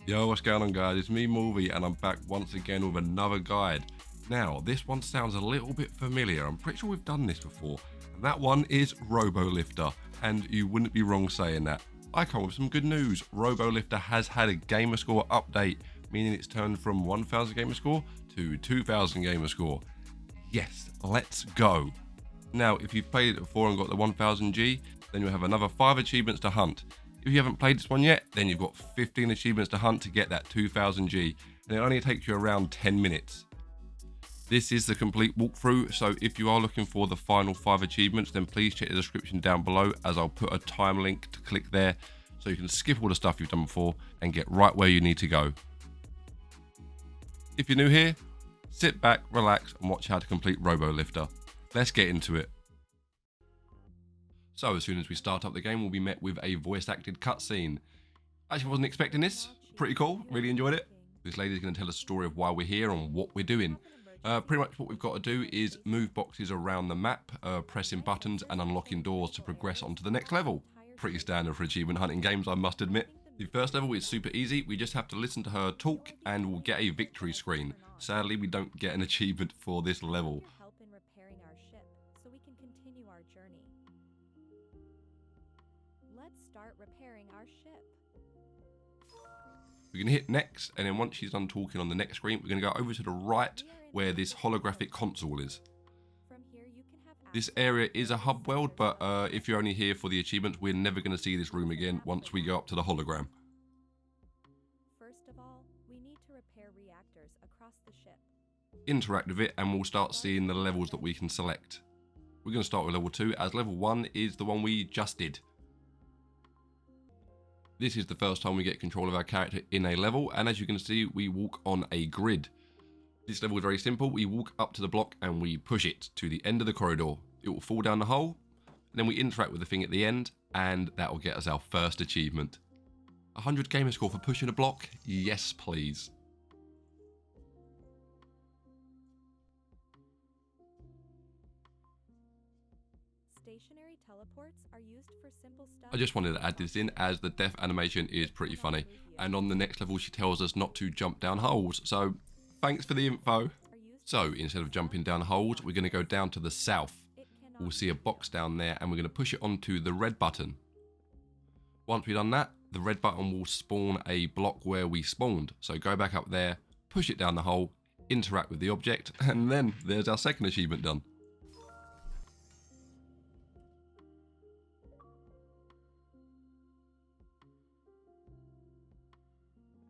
Yo, what's going on guys? It's me, Morvi, and I'm back once again with another guide. Now, this one sounds a little bit familiar. I'm pretty sure we've done this before. And that one is Robolifter, and you wouldn't be wrong saying that. I come with some good news. Robolifter has had a Gamerscore update, meaning it's turned from 1000 Gamerscore to 2000 Gamerscore. Yes, let's go. Now, if you've played it before and got the 1000G, then you'll have another 5 achievements to hunt. If you haven't played this one yet, then you've got 15 achievements to hunt to get that 2000G, and it only takes you around 10 minutes. This is the complete walkthrough, so if you are looking for the final 5 achievements, then please check the description down below, as I'll put a time link to click there, so you can skip all the stuff you've done before and get right where you need to go. If you're new here, sit back, relax, and watch how to complete Robolifter. Let's get into it. So as soon as we start up the game, we'll be met with a voice acted cutscene. Actually wasn't expecting this. Pretty cool, really enjoyed it. This lady's going to tell us a story of why we're here and what we're doing. Pretty much what we've got to do is move boxes around the map, pressing buttons and unlocking doors to progress onto the next level. Pretty standard for achievement hunting games, I must admit. The first level is super easy. We just have to listen to her talk and we'll get a victory screen. Sadly, we don't get an achievement for this level. Let's start repairing our ship. We're going to hit next, and then once she's done talking on the next screen, we're going to go over to the right where this holographic console is. From here you can have This area is a hub world, but if you're only here for the achievements, we're never going to see this room again once we go up to the hologram. First of all, we need to repair reactors across the ship. Interact with it and we'll start seeing the levels that we can select. We're going to start with level 2, as level 1 is the one we just did. This is the first time we get control of our character in a level, and as you can see, we walk on a grid. This level is very simple. We walk up to the block and we push it to the end of the corridor. It will fall down the hole, and then we interact with the thing at the end, and that will get us our first achievement. 100 Gamerscore for pushing a block? Yes, please. Stationary teleports are used for simple stuff. I just wanted to add this in, as the death animation is pretty funny. And on the next level, she tells us not to jump down holes. So thanks for the info. So instead of jumping down holes, we're going to go down to the south. We'll see a box down there and we're going to push it onto the red button. Once we've done that, the red button will spawn a block where we spawned. So go back up there, push it down the hole, interact with the object, and then there's our second achievement done.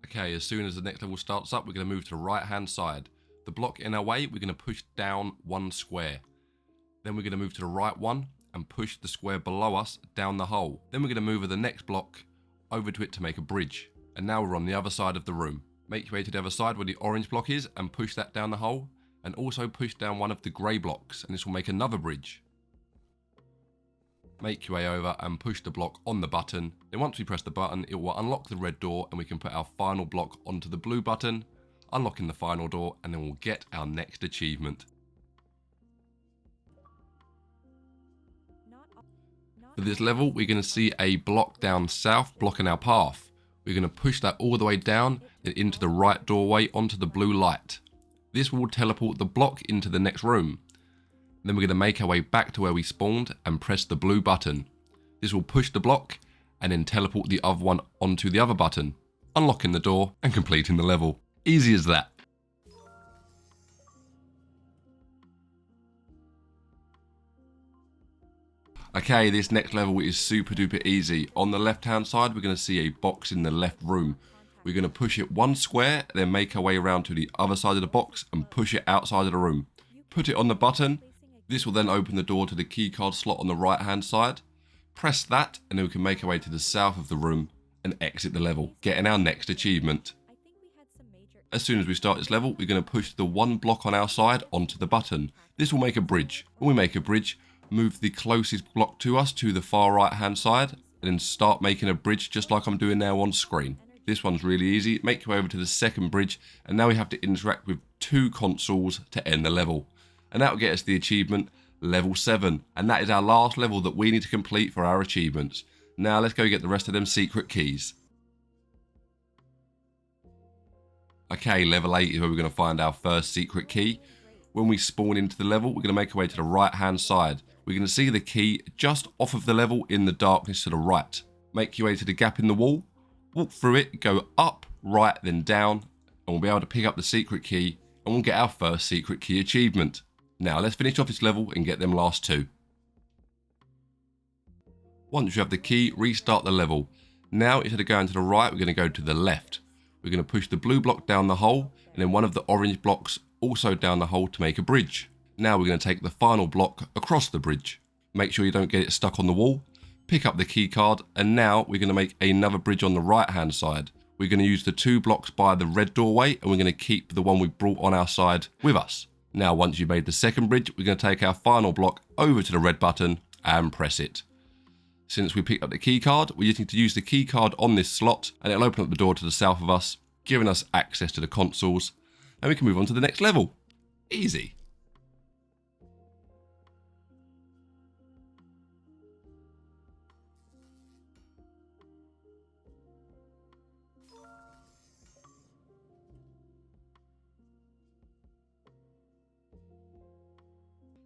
Okay, as soon as the next level starts up, we're going to move to the right hand side. The block in our way, we're going to push down 1 square. Then we're going to move to the right one and push the square below us down the hole. Then we're going to move the next block over to it to make a bridge. And now we're on the other side of the room. Make your way to the other side where the orange block is and push that down the hole. And also push down one of the grey blocks, and this will make another bridge. Make your way over and push the block on the button. Then once we press the button, it will unlock the red door and we can put our final block onto the blue button, unlocking the final door, and then we'll get our next achievement. For this level, we're going to see a block down south blocking our path. We're going to push that all the way down, then into the right doorway onto the blue light. This will teleport the block into the next room. Then we're going to make our way back to where we spawned and press the blue button. This will push the block and then teleport the other one onto the other button, unlocking the door and completing the level. Easy as that. Okay, this next level is super duper easy. On the left hand side, we're going to see a box in the left room. We're going to push it 1 square, then make our way around to the other side of the box and push it outside of the room. Put it on the button. This will then open the door to the keycard slot on the right hand side. Press that and then we can make our way to the south of the room and exit the level, getting our next achievement. As soon as we start this level, we're going to push the 1 block on our side onto the button. This will make a bridge. When we make a bridge, move the closest block to us to the far right hand side and then start making a bridge just like I'm doing now on screen. This one's really easy. Make your way over to the second bridge and now we have to interact with 2 consoles to end the level. And that will get us the achievement level 7. And that is our last level that we need to complete for our achievements. Now let's go get the rest of them secret keys. Okay, level 8 is where we're going to find our first secret key. When we spawn into the level, we're going to make our way to the right hand side. We're going to see the key just off of the level in the darkness to the right. Make your way to the gap in the wall, walk through it, go up, right, then down, and we'll be able to pick up the secret key, and we'll get our first secret key achievement. Now let's finish off this level and get them last two. Once you have the key, restart the level. Now instead of going to the right, we're going to go to the left. We're going to push the blue block down the hole, and then one of the orange blocks also down the hole to make a bridge. Now we're going to take the final block across the bridge. Make sure you don't get it stuck on the wall. Pick up the key card, and now we're going to make another bridge on the right hand side. We're going to use the 2 blocks by the red doorway, and we're going to keep the one we brought on our side with us. Now once you've made the second bridge, we're going to take our final block over to the red button and press it. Since we picked up the key card, we just need to use the key card on this slot, and it'll open up the door to the south of us, giving us access to the consoles, and we can move on to the next level. Easy.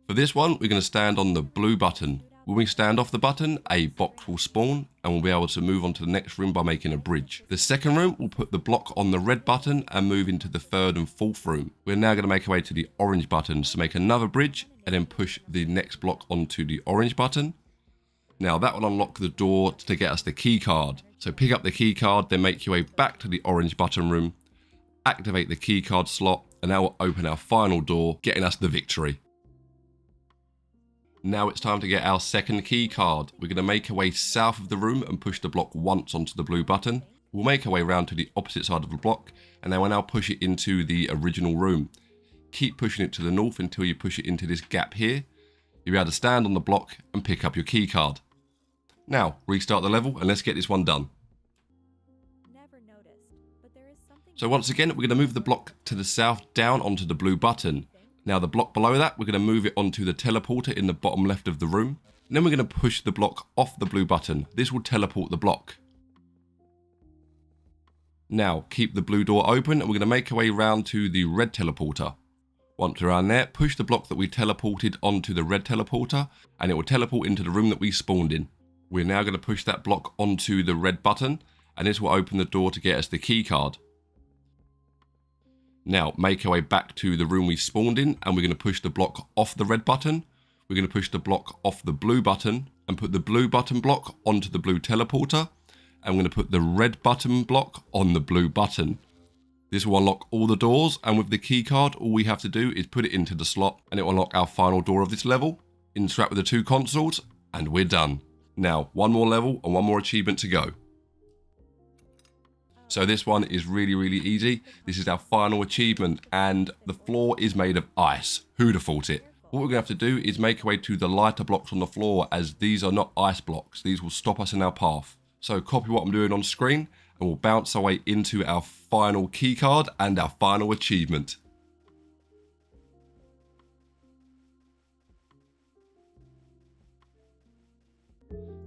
For this one, we're going to stand on the blue button. When we stand off the button, a box will spawn and we'll be able to move on to the next room by making a bridge. The second room, we'll put the block on the red button and move into the third and fourth room. We're now going to make our way to the orange button to make another bridge and then push the next block onto the orange button. Now that will unlock the door to get us the key card. So pick up the key card, then make your way back to the orange button room, activate the key card slot, and that will open our final door, getting us the victory. Now it's time to get our second key card. We're going to make our way south of the room and push the block once onto the blue button. We'll make our way around to the opposite side of the block, and then we'll now push it into the original room. Keep pushing it to the north until you push it into this gap here. You'll be able to stand on the block and pick up your key card. Now restart the level and let's get this one done. Never noticed, but there is something. So once again, we're going to move the block to the south down onto the blue button. Now the block below that, we're going to move it onto the teleporter in the bottom left of the room. And then we're going to push the block off the blue button. This will teleport the block. Now keep the blue door open and we're going to make our way around to the red teleporter. Once we're around there, push the block that we teleported onto the red teleporter and it will teleport into the room that we spawned in. We're now going to push that block onto the red button and this will open the door to get us the key card. Now make our way back to the room we spawned in and we're going to push the block off the red button. We're going to push the block off the blue button and put the blue button block onto the blue teleporter. And we're going to put the red button block on the blue button. This will unlock all the doors, and with the key card, all we have to do is put it into the slot and it will unlock our final door of this level. Interact with the 2 consoles and we're done. Now one more level and one more achievement to go. So this one is really easy. This is our final achievement and the floor is made of ice. Who'd have thought it? What we're going to have to do is make our way to the lighter blocks on the floor, as these are not ice blocks. These will stop us in our path. So copy what I'm doing on screen and we'll bounce our way into our final key card and our final achievement.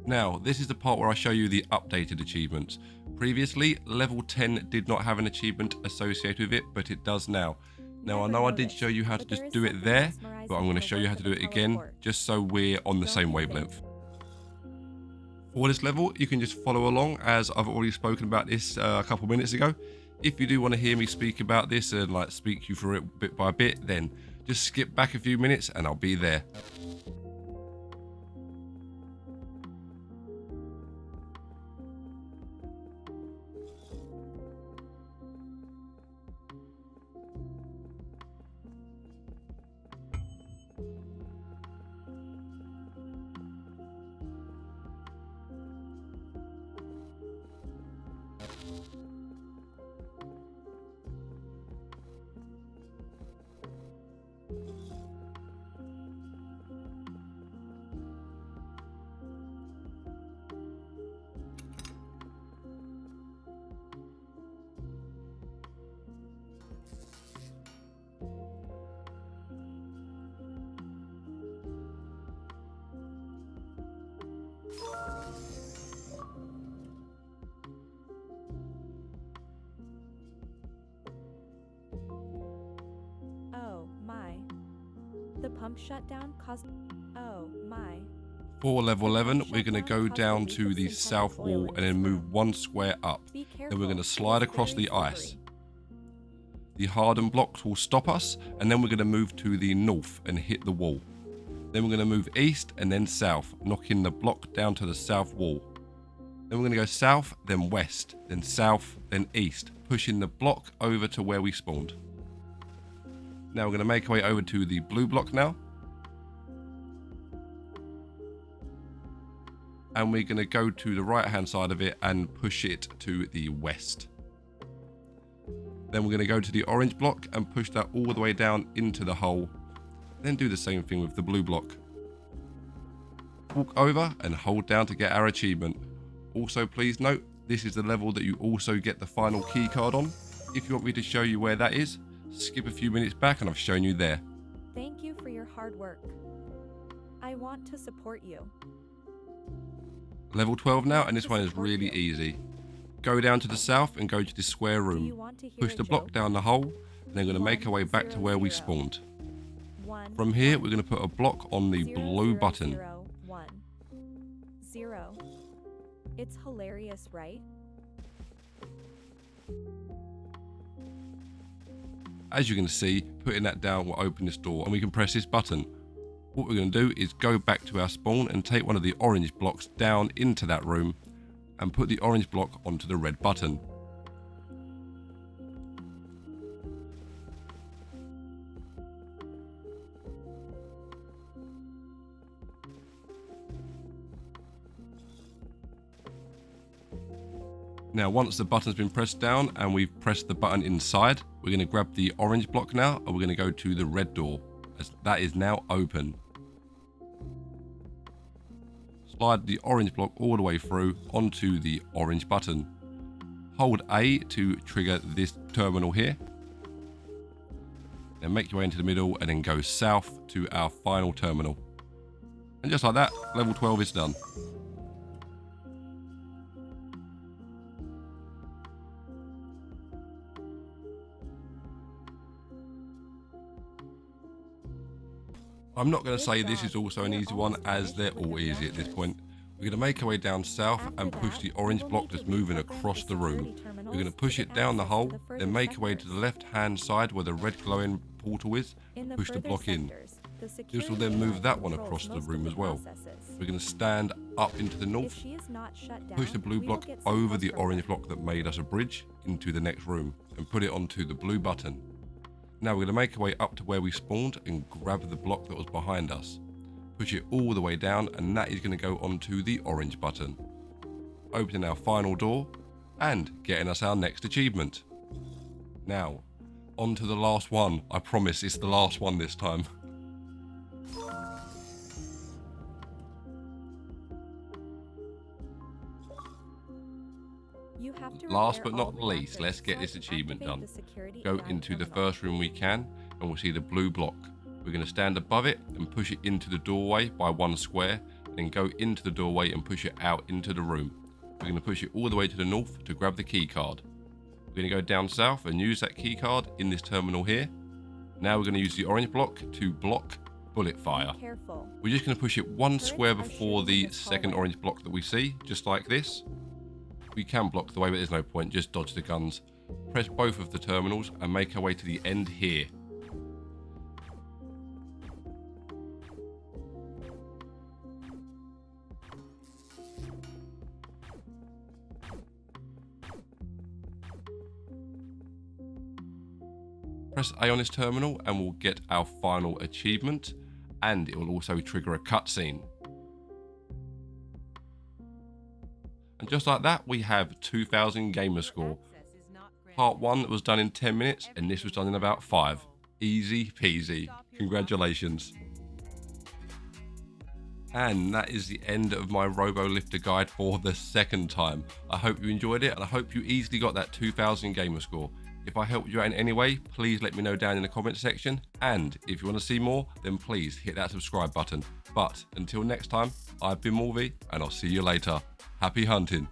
Now, this is the part where I show you the updated achievements. Previously, level 10 did not have an achievement associated with it, but it does now. Now, I know I did show you how to just do it there, but I'm going to show you how to do it again, just so we're on the same wavelength. For this level, you can just follow along, as I've already spoken about this a couple minutes ago. If you do want to hear me speak about this and speak you through it bit by bit, then just skip back a few minutes and I'll be there. The pump shutdown caused. Oh my. For level 11, we're going to go down to the south wall and then move one square up. Then we're going to slide across the ice. The hardened blocks will stop us, and then we're going to move to the north and hit the wall. Then we're going to move east and then south, knocking the block down to the south wall. Then we're going to go south, then west, then south, then east, pushing the block over to where we spawned. Now we're going to make our way over to the blue block now. And we're going to go to the right hand side of it and push it to the west. Then we're going to go to the orange block and push that all the way down into the hole. Then do the same thing with the blue block. Walk over and hold down to get our achievement. Also, please note, this is the level that you also get the final key card on. If you want me to show you where that is, skip a few minutes back and I've shown you there. Thank you for your hard work. I want to support you. Level 12 now, and this one is really easy. Go down to the south and go to the square room. Push the block down the hole, and then we're going to make our way back to where we spawned. From here, we're going to put a block on the blue button. 1 0. It's hilarious, right? As you can see, putting that down will open this door and we can press this button. What we're going to do is go back to our spawn and take one of the orange blocks down into that room and put the orange block onto the red button. Now once the button's been pressed down and we've pressed the button inside, we're going to grab the orange block now and we're going to go to the red door, as that is now open. Slide the orange block all the way through onto the orange button. Hold A to trigger this terminal here. Then make your way into the middle and then go south to our final terminal. And just like that, level 12 is done. I'm not going to say this is also an easy one, as they're all easy at this point. We're going to make our way down south and push the orange block that's moving across the room. We're going to push it down the hole, then make our way to the left hand side where the red glowing portal is, push the block in. This will then move that one across the room as well. We're going to stand up into the north, push the blue block over the orange block that made us a bridge into the next room and put it onto the blue button. Now we're going to make our way up to where we spawned and grab the block that was behind us. Push it all the way down and that is going to go onto the orange button. Opening our final door and getting us our next achievement. Now, on to the last one. I promise it's the last one this time. Last but not least, let's get this achievement done. Go into the first room we can and we'll see the blue block. We're going to stand above it and push it into the doorway by one square, then go into the doorway and push it out into the room. We're going to push it all the way to the north to grab the key card. We're going to go down south and use that key card in this terminal here. Now we're going to use the orange block to block bullet fire. We're just going to push it one square before the second orange block that we see, just like this. We can block the way, but there's no point, just dodge the guns. Press both of the terminals and make our way to the end here. Press A on this terminal and we'll get our final achievement, and it will also trigger a cutscene. And just like that, we have 2000 Gamerscore. Part 1 was done in 10 minutes and this was done in about 5. Easy peasy. Congratulations. And that is the end of my Robolifter guide for the second time. I hope you enjoyed it and I hope you easily got that 2000 Gamerscore. If I helped you out in any way, please let me know down in the comment section. And if you want to see more, then please hit that subscribe button. But until next time, I've been Morvi and I'll see you later. Happy hunting.